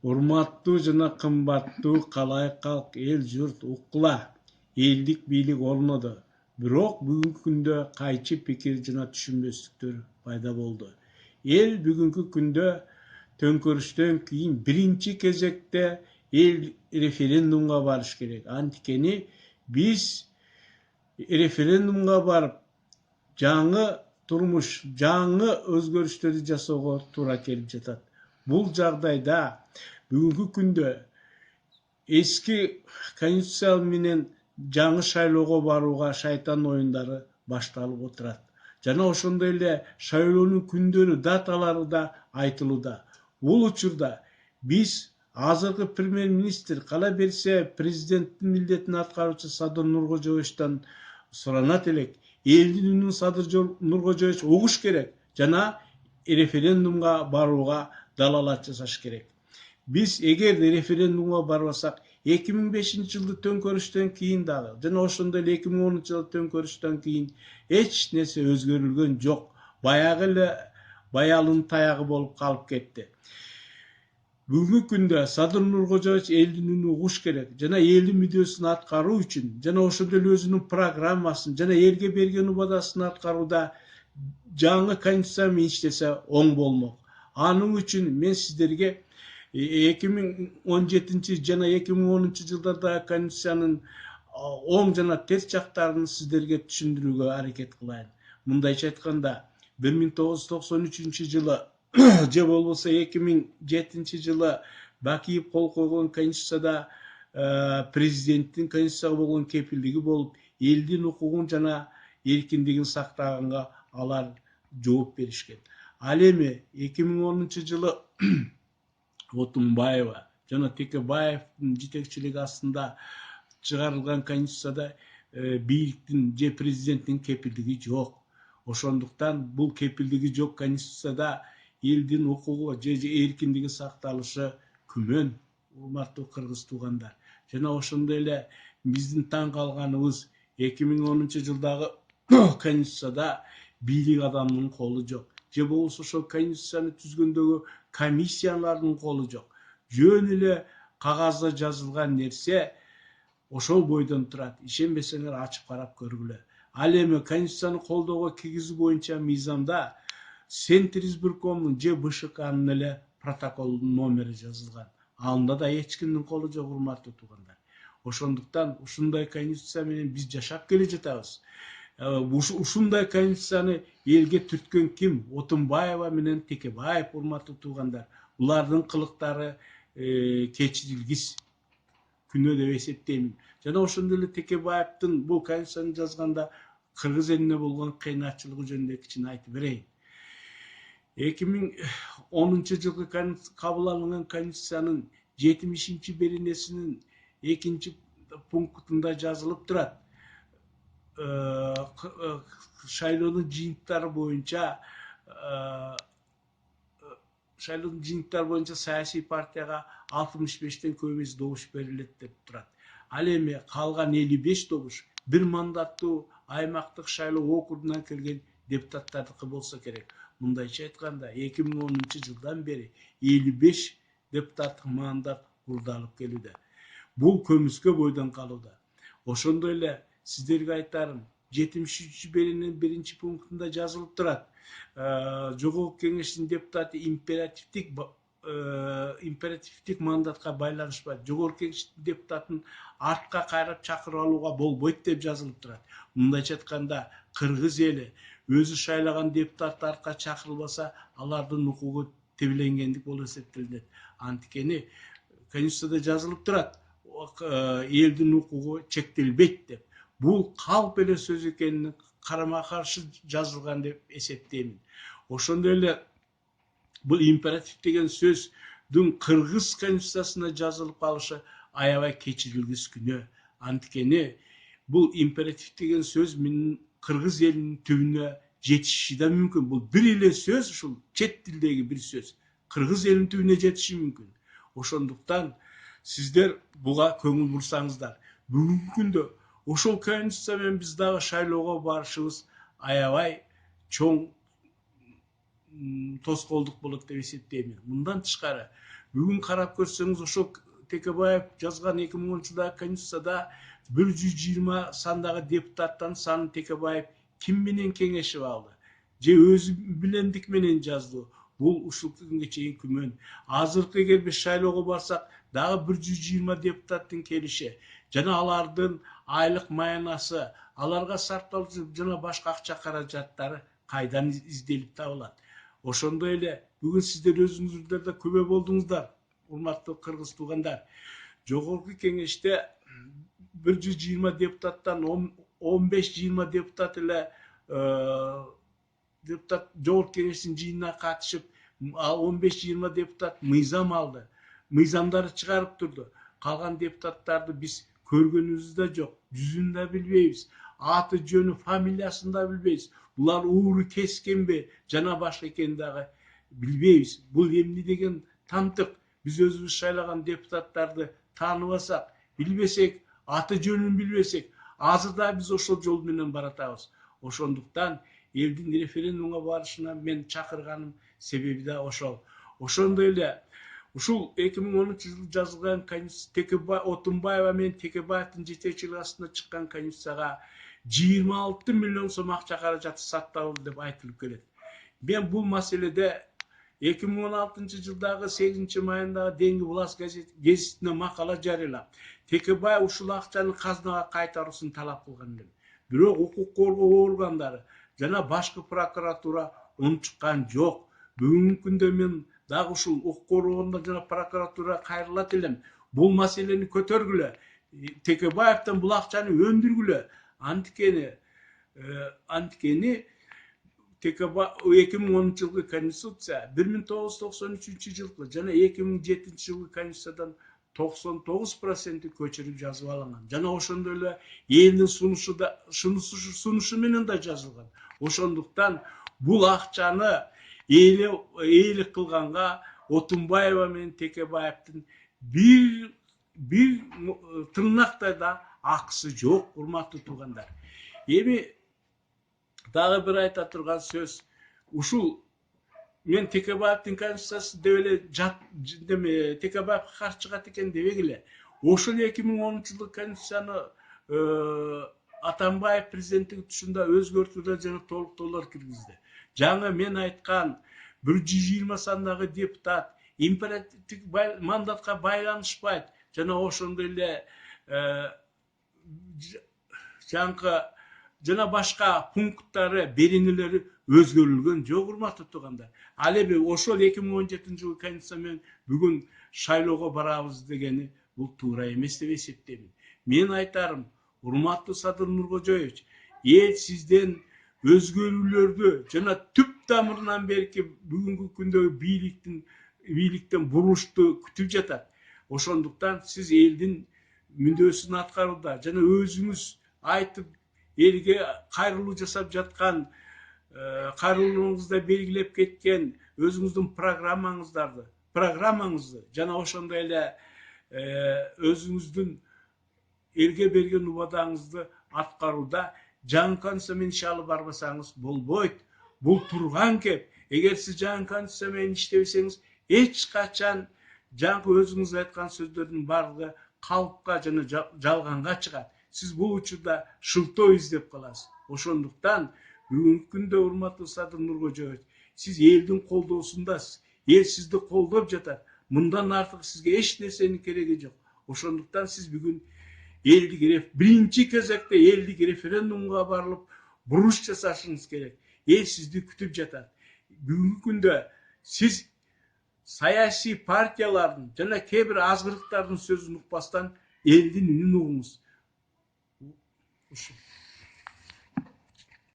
Урматтуу жана кымбаттуу калай калк, эл журт уккула. Элдик бийлик орноду. Бирок бүгүнкү күндө кайчы пикир жана түшүнбөстүктөр пайда болду. Эл бүгүнкү күндө төңкөрүштөн кийин биринчи кезекте эл референдумга барыш керек. Анткени биз референдумга барып жаңы турмуш, жаңы өзгөрүштөрдү жасоого туура келип жатат. Бул жагдайда бүгүнкү күндө эски конституция менен жаңы шайлоого барууга шайтан оюндары башталып отурат. Жана ошондой эле шайлоонун күндөрү, даталары да айтылууда. Бул учурда биз азыркы премьер-министр, кала берсе президенттин милдетин аткаруучу Садыр Нуркожоевичтен суранат элек. Элдин үнүн Садыр Нуркожоевич угуш керек жана референдумга барууга далалат жасаш керек. Биз эгер референдумга барбасак, 2005-жылы төңкөрүштөн кийин дагы жана ошондой эле 2010-жылы төңкөрүштөн кийин эч нерсе өзгөрүлгөн жок. Баягы эле баялын таягы болуп калып кетти. Бүгүнкү күндө Садыр Нуркожоевич элдин үнүн угуш керек жана элдин мүддөсүн аткаруу үчүн жана ошондой эле өзүнүн программасын жана элге берген убадасын аткарууда жаңы конституция менен иштесе оң болмок. Анын үчүн мен сиздерге 2017 жана 2010 жылдарда конституциянын оң жана терс жактарын сиздерге түшүндүрүүгө аракет кылайын. Мындайча айтканда, 1993 жылы же болбосо 2007 жылы Бакиев кол койгон конституцияда президенттин конституцияга болгон кепилдиги болуп, элдин укугун жана эркиндигин сактаганга алар жооп беришкен. Ал эми 2010 жылы Отунбаева жана Текебаевдин жетекчилиги астында чыгарылган конституцияда бийликтин же президенттин кепилдиги жок. Ошондуктан бул кепилдиги жок конституцияда элдин укугу же эркиндиги сакталышы күмөн, урматтуу кыргыз туугандар. Жана ошондой эле биздин таң калганыбыз 2010 жылдагы конституцияда бийлик адамдын колу жок. Же болбосо ошол конституцияны түзгөндөгү комиссиялардын колу жок. Жөн эле кагазда жазылган нерсе ошол бойдон турат. Ишенбесеңер ачып карап көргүлө. Ал эми конституцияны колдоого киргизүү боюнча мыйзамда Центризбиркомдун же БШКнын эле протоколдун номери жазылган. Анда да эч кимдин колу жок, урматтуу туугандар. Ошондуктан ушундай конституция менен биз жашап келе жатабыз. Ушундай конституцияны элге түрткөн ким? Отунбаева менен Текебаев, урматтуу туугандар. Булардын кылыктары кечирилгис күнөө деп эсептеймин. Жана ошондой эле Текебаевдин бул конституцияны жазганда кыргыз элине болгон кыйнатчылыгы жөнүндө кичине айтып берейин. 2010 жылы кабыл алынган конституциянын 70-беренесинин 2-пунктунда жазылып турат. Шайлоонун жыйынтыктары боюнча саясий партияга 65-тен көп эмес добуш берилет деп турат. Ал эми калган 55 добуш бир мандаттуу аймактык шайлоо округунан келген депутаттардыкы болсо керек. Мындайча айтканда 2010 жылдан бери 55 депутаттык мандат курдалып келүүдө. Бул көмүскө бойдон калууда. Ошондой эле сиздерге айтарым, 73-берененин 1-пунктунда жазылып турат. Жогорку кеңештин депутаты императивдик мандатка байланышпайт. Жогорку кеңештин депутатын артка кайрап чакырып алууга болбойт деп жазылып турат. Мындайча айтканда, кыргыз эли өзү шайлаган депутат артка чакырылбаса, алардын укугу тебеленгендик болуп эсептелет. Анткени конституцияда жазылып турат, элдин укугу чектелбейт деп. Бул калп эле сөз экенин карама каршы жазылган деп эсептеймин. Ошондой эле бул императив деген сөздүн кыргыз конституциясына жазылып калышы аябай кечирилгис күнөө. Анткени бул императив деген сөз менин кыргыз элинин түбүнө жетиши да мүмкүн. Бул бир эле сөз, ушул чет тилдеги бир сөз кыргыз элинин түбүнө жетиши мүмкүн. Ошондуктан сиздер буга көңүл бурсаңыздар. Бүгүнкү күндө ошол конституция менен биз дагы шайлоого барышыбыз аябай чоң тоскоолдук болот деп эсептейм. Мындан тышкары бүгүн карап көрсөңүз ошол Текебаев жазган 2010-жылдагы конституцияда 120 сандагы депутаттан санын Текебаев ким менен кеңешип алды? Же өзү билендик менен жазды? Бул ушул күнгө чейин күмөн. Азыркы эгер биз шайлоого барсак, дагы 120 депутаттын келиши жана алардын айлык маянасы, аларга сарпталып жана башка акча каражаттары кайдан изделип табылат? Ошондой эле бүгүн сиздер өзүңүздөр да күбө болдуңуздар, урматтуу кыргыз туугандар. Жогорку кеңеште 120 депутаттан 15-20 депутат эле депутат жогорку кеңештин жыйынына катышып, 15-20 депутат мыйзам алды. Мыйзамдарды чыгарып турду. Калган депутаттарды биз көргөнүбүз да жок, жүзүн да билбейбиз, аты жөнү фамилиясын да билбейбиз. Булар ууру кескенби жана башка экенин дагы билбейбиз. Бул эмне деген тантык? Биз өзүбүз шайлаган депутаттарды тааныбасак, билбесек, аты жөнүн билбесек, азыр да биз ошол жол менен баратабыз. Ошондуктан элдин референдумга барышына мен чакырганым себеби да ошол. Ошондой эле ушул 2010-жылы жазылган конституция Отунбаева менен Текебаевдин жетекчилиги астында чыккан конституцияга 26 миллион сом акча каражаты сатталды деп айтылып келет. Мен бул маселеде 2016-жылдагы 8 майындагы Деңги Булас гезитине макала жарыялап, Текебаев ушул акчаны казынага кайтаруусун талап кылган элем. Бирок укук коргоо органдары жана башкы прокуратура унчуккан жок. Бүгүнкү күндө мен дагы ушул укук коргоо органдары жана прокуратурага кайрылат элем. Бул маселени көтөргүлө. Текебаевден бул акчаны өндүргүлө. Анткени 2010-жылгы конституция 1993-жылкы жана 2007-жылкы конституциядан 99% көчүрүп жазып алынган. Жана ошондой эле элдин сунушу менен да жазылган. Ошондуктан бул акчаны ээлик кылганга Отунбаева менен Текебаевдин бир тырнактай да акысы жок, урматтуу туугандар. Эми дагы бир айта турган сөз, ушул мен Текебаевдин конституциясы деп эле Текебаевга каршы чыгат экен дебегиле. Ошол 2010-жылдык конституцияны Атамбаев президенттик тушунда өзгөртүүлөр жана толуктоолор киргизди. Жаңы мен айткан 120 сандагы депутат императивдик мандатка байланышпайт жана ошондой эле жана башка пункттары, беренелери өзгөрүлгөн жок, урматтуу туугандар. Ал эми ошол 2017-жылкы конституция менен бүгүн шайлоого барабыз дегени бул туура эмес деп эсептейм. Мен айтарым, урматтуу Садыр Нуркожоевич, эл сизден өзгөрүүлөрдү жана түп тамырынан берки бүгүнкү күндөгү бийликтен бурулушту күтүп жатат. Ошондуктан сиз элдин мүндөсүн аткарууда жана өзүңүз айтып элге кайрылуу жасап жаткан, кайрылууңузда белгилеп кеткен өзүңүздүн программаңызды жана ошондой эле өзүңүздүн элге берген убадаңызды аткарууда жаңы конституция менен иш алып барбасаңыз болбойт. Бул турган кеп. Эгер сиз жаңы конституция менен иштебесеңиз, эч качан жаңы өзүңүз айткан сөздөрдүн баардыгы калыпка жана жалганга чыгат. Сиз бул учурда шылтоо издеп каласыз. Ошондуктан бүгүнкү күндө урматтуу Садыр Нуркожоевич, сиз элдин колдоосундасыз. Эл сизди колдоп жатат. Мындан артык сизге эч нерсенин кереги жок. Ошондуктан сиз бүгүн биринчи кезекте элдик референдумга барылып, буруш жасашыңыз керек. Эл сизди күтүп жатат. Бүгүнкү күндө сиз саясий партиялардын жана кээ бир азгырыктардын сөзүн укпастан элдин үнүн угуңуз.